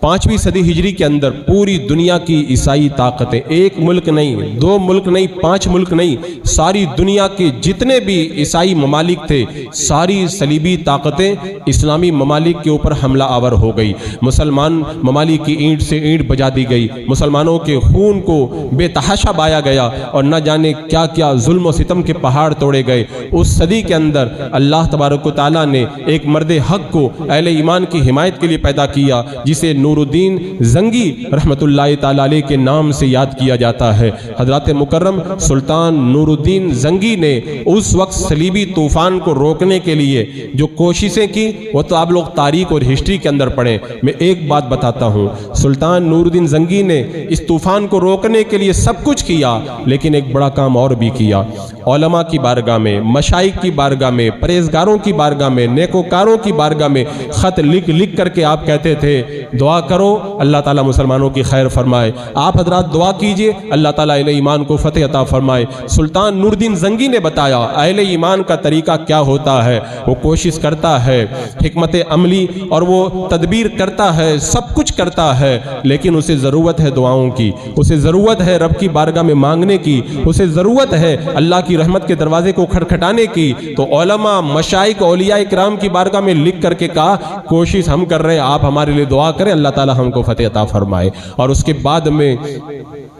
5वीं सदी हिजरी के अंदर पूरी दुनिया की ईसाई ताकतें, एक मुल्क नहीं, 2 मुल्क नहीं, 5 मुल्क नहीं, सारी दुनिया के जितने भी ईसाई ममालिक थे, सारी सलीबी ताकतें इस्लामी ममालिक के ऊपर हमला आवर हो गई। मुसलमान ममालिक की ईंट से ईंट बजा दी गई, मुसलमानों के खून को बेतहाशा बाया गया और न जाने क्या क्या जुल्म व सितम के पहाड़ तोड़े गए। उस सदी के अंदर अल्लाह तबारक व तआला ने एक मर्द हक को अहले ईमान की हिमायत के लिए पैदा किया, जिसे नूरुद्दीन जंगी रहमतुल्लाह ताला अलैह के नाम से याद किया जाता है। हजरत मुकर्रम सुल्तान नूरुद्दीन जंगी ने उस वक्त सलीबी तूफान को रोकने के लिए जो कोशिशें की, वो तो आप लोग तारीख और हिस्ट्री के अंदर पढ़ें। मैं एक बात बताता हूँ, सुल्तान नूरुद्दीन जंगी ने इस तूफान को रोकने के लिए सब कुछ किया, लेकिन एक बड़ा काम और भी किया। उलमा की बारगाह में, मशाइख की बारगाह में, परहेजगारों की बारगाह में, नेकोकारों की बारगाह में खत लिख लिख करके आप कहते थे दुआ करो अल्लाह ताला मुसलमानों की खैर फरमाए, आप हजरात दुआ कीजिए अल्लाह ताला अहले ईमान को फतेह अता फरमाए। सुल्तान नूरुद्दीन जंगी ने बताया अहले ईमान का तरीका क्या होता है। वो कोशिश करता है, हिकमत अमली और वो तदबीर करता है, सब कुछ करता है, लेकिन उसे ज़रूरत है दुआओं की, उसे ज़रूरत है रब की बारगाह में मांगने की, उसे ज़रूरत है अल्लाह की रहमत के दरवाजे को खटखटाने की। तो उलमा, मशाइख, औलिया इकराम की बारगाह में लिख करके कहा कोशिश हम कर रहे हैं, आप हमारे लिए दुआ करें अल्लाह ताला हमको फतेह अता फरमाए। और उसके बाद में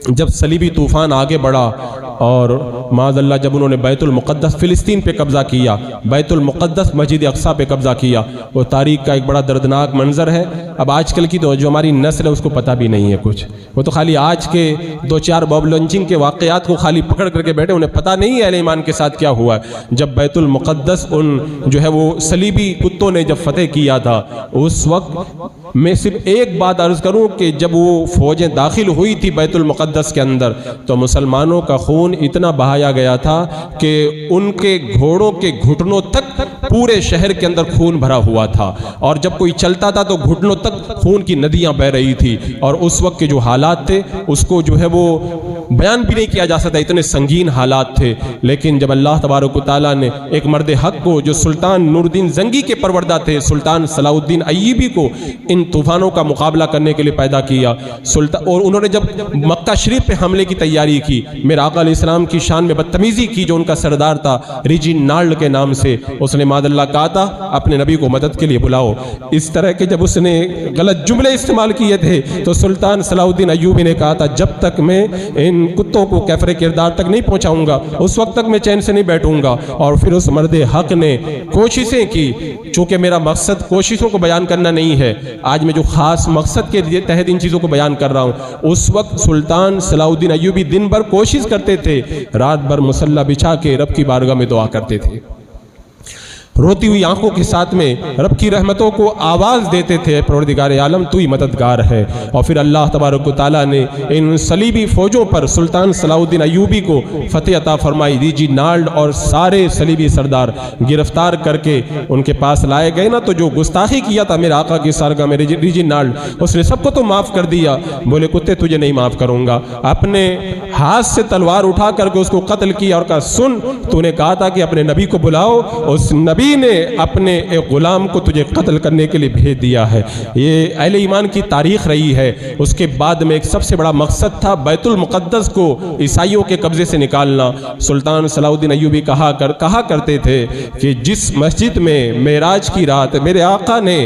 जब सलीबी तूफान आगे बढ़ा और माज़अल्लाह जब उन्होंने बैतुल मुक़द्दस फ़िलिस्तीन पे कब्ज़ा किया, बैतुल मुक़द्दस मस्जिद अक़सा पे कब्ज़ा किया, वो तारीख़ का एक बड़ा दर्दनाक मंज़र है। अब आजकल की तो जो हमारी नस्ल है उसको पता भी नहीं है कुछ, वो तो खाली आज के 2-4 बॉम्ब लॉन्चिंग के वाक़यात को खाली पकड़ करके बैठे, उन्हें पता नहीं है अहले ईमान के साथ क्या हुआ। जब बैतुल मुक़द्दस उन जो है वो सलीबी कुत्तों ने जब फतेह किया था, उस वक्त मैं सिर्फ एक बात अर्ज़ करूं कि जब वो फ़ौजें दाखिल हुई थी बैतुल मुक़द्दस के अंदर, तो मुसलमानों का खून इतना बहाया गया था कि उनके घोड़ों के घुटनों तक पूरे शहर के अंदर खून भरा हुआ था, और जब कोई चलता था तो घुटनों तक खून की नदियां बह रही थी। और उस वक्त के जो हालात थे उसको जो है वो बयान भी नहीं किया जा सकता, इतने संगीन हालात थे। लेकिन जब अल्लाह तबारक व तआला ने एक मर्द हक को जो सुल्तान नूरुद्दीन जंगी के परवरदा थे, सुल्तान सलाहुद्दीन अय्यूबी को इन तूफानों का मुकाबला करने के लिए पैदा किया, और उन्होंने जब मक्का शरीफ पे हमले की तैयारी की, मेरे आका अलैहिस्सलाम की शान में बदतमीजी की, जो उनका सरदार था रिजिनाल्ड के नाम से, उसने मादल्ला कहा था अपने नबी को मदद के लिए बुलाओ। इस तरह के जब उसने गलत जुमले इस्तेमाल किए थे तो सुल्तान सलाहुद्दीन अय्यूबी ने कहा था जब तक मैं इन कुत्तों को कैफरे किरदार तक नहीं पहुंचाऊंगा उस वक्त तक मैं चैन से नहीं बैठूंगा। और फिर उस मर्द हक ने कोशिशें की, चूंकि मेरा मकसद कोशिशों को बयान करना नहीं है, आज मैं जो खास मकसद के तहत इन चीज़ों को बयान कर रहा हूँ। उस वक्त सुल्तान सलाहुद्दीन अय्यूबी दिन भर कोशिश करते थे, रात भर मुसल्ला बिछा के रब की बारगाह में दुआ करते थे, रोती हुई आंखों के साथ में रब की रहमतों को आवाज़ देते थे, परवरदिगार आलम तू ही मददगार है। और फिर अल्लाह तबारक व तआला ने इन सलीबी फ़ौजों पर सुल्तान सलाहुद्दीन अय्यूबी को फतेह अता फरमाई। रिजिनाल्ड और सारे सलीबी सरदार गिरफ्तार करके उनके पास लाए गए ना, तो जो गुस्ताखी किया था मेरे आका की सारगाह में रिजिनाल्ड, उसने सबको तो माफ़ कर दिया, बोले कुत्ते तुझे नहीं माफ़ करूँगा। अपने हाथ से तलवार उठा करके उसको कत्ल किया और कहा सुन, तूने कहा था कि अपने नबी को बुलाओ, उस नबी ने अपने एक गुलाम को तुझे कत्ल करने के लिए भेज दिया है। ये अहले ईमान की तारीख रही है। उसके बाद में एक सबसे बड़ा मकसद था बैतुल मुक़द्दस को ईसाइयों के कब्जे से निकालना। सुल्तान सलाहुद्दीन अय्यूबी कहा करते थे कि जिस मस्जिद में मेराज की रात मेरे आका ने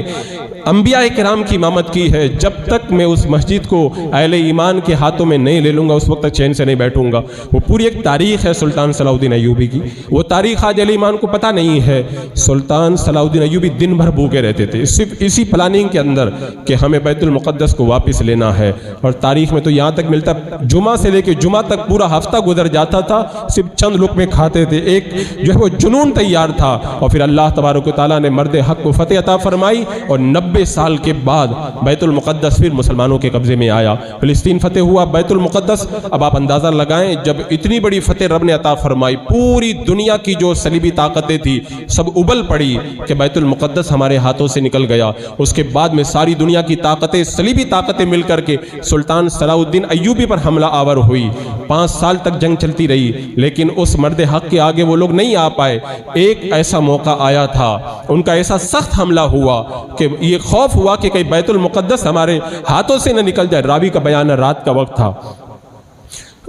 अंबिया किराम की इमामत की है, जब तक मैं उस मस्जिद को अहले ईमान के हाथों में नहीं ले लूँगा उस वक्त तक चैन से नहीं बैठूँगा। वो पूरी एक तारीख़ है सुल्तान सलाहुद्दीन अय्यूबी की, वो तारीख़ आज अहले ईमान को पता नहीं है। सुल्तान सलाहुद्दीन अय्यूबी दिन भर भूखे रहते थे, सिर्फ इसी प्लानिंग के अंदर कि हमें बैतुल मुक़द्दस को वापस लेना है। और तारीख़ में तो यहाँ तक मिलता, जुमा से लेकर जुमा तक पूरा हफ्ता गुजर जाता था, सिर्फ चंद लुक़मे खाते थे। एक जो है वो जुनून तैयार था। और फिर अल्लाह तबारक व तआला ने मर्द हक को फतेह अता फरमाई और 90 साल के बाद बैतुल मुक़द्दस फिर मुसलमानों के कब्जे में आया। फ़िलिस्तीन फतेह हुआ, बैतुल मुक़द्दस। अब आप अंदाज़ा लगाएं, जब इतनी बड़ी फतेह रब ने अता फरमाई, पूरी दुनिया की जो सलीबी ताकतें थी सब उबल पड़ी कि बैतुल मुक़द्दस हमारे हाथों से निकल गया। उसके बाद में सारी दुनिया की ताकतें, सलीबी ताकतें मिलकर के सुल्तान सलाहुद्दीन अय्यूबी पर हमला आवर हुई। 5 साल तक जंग चलती रही, लेकिन उस मर्द हक के आगे वो लोग नहीं आ पाए। एक ऐसा मौका आया था, उनका ऐसा सख्त हमला हुआ कि ये खौफ हुआ कि कहीं बैतुल मुक़द्दस हमारे हाथों से न निकल जाए। रावी का बयान, रात का वक्त था,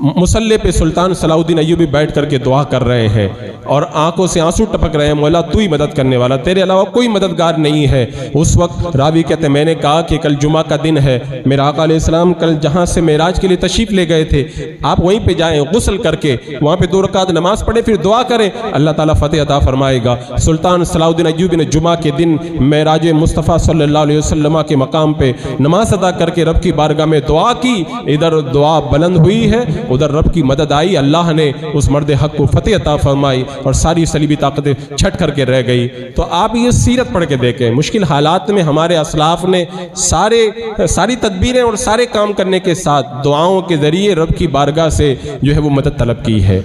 मुसल्ले पे सुल्तान सलाउद्दीन अय्यूबी बैठ करके दुआ कर रहे हैं और आंखों से आंसू टपक रहे हैं, मौला तू ही मदद करने वाला, तेरे अलावा कोई मददगार नहीं है। उस वक्त रावी कहते हैं, मैंने कहा कि कल जुमा का दिन है, मेरा आका अलैहिस्सलाम कल जहां से मेराज के लिए तशरीफ ले गए थे, आप वहीं पे जाएं, गुस्ल करके वहां पे 2 रकात नमाज पढ़े, फिर दुआ करें, अल्लाह ताला फतेह अता फरमाएगा। सुल्तान सलाउद्दीन अय्यूबी ने जुमा के दिन मेराज मुस्तफ़ा सल्लल्लाहु अलैहि वसल्लम के मकाम पे नमाज अदा करके रब की बारगाह में दुआ की। इधर दुआ बुलंद हुई है, उधर रब की मदद आई, अल्लाह ने उस मर्द हक को फतेह अता फरमाई और सारी सलीबी ताकतें छट करके रह गई। तो आप ये सीरत पढ़ के देखें, मुश्किल हालात में हमारे असलाफ ने सारी तदबीरें और सारे काम करने के साथ दुआओं के जरिए रब की बारगाह से जो है वो मदद तलब की है।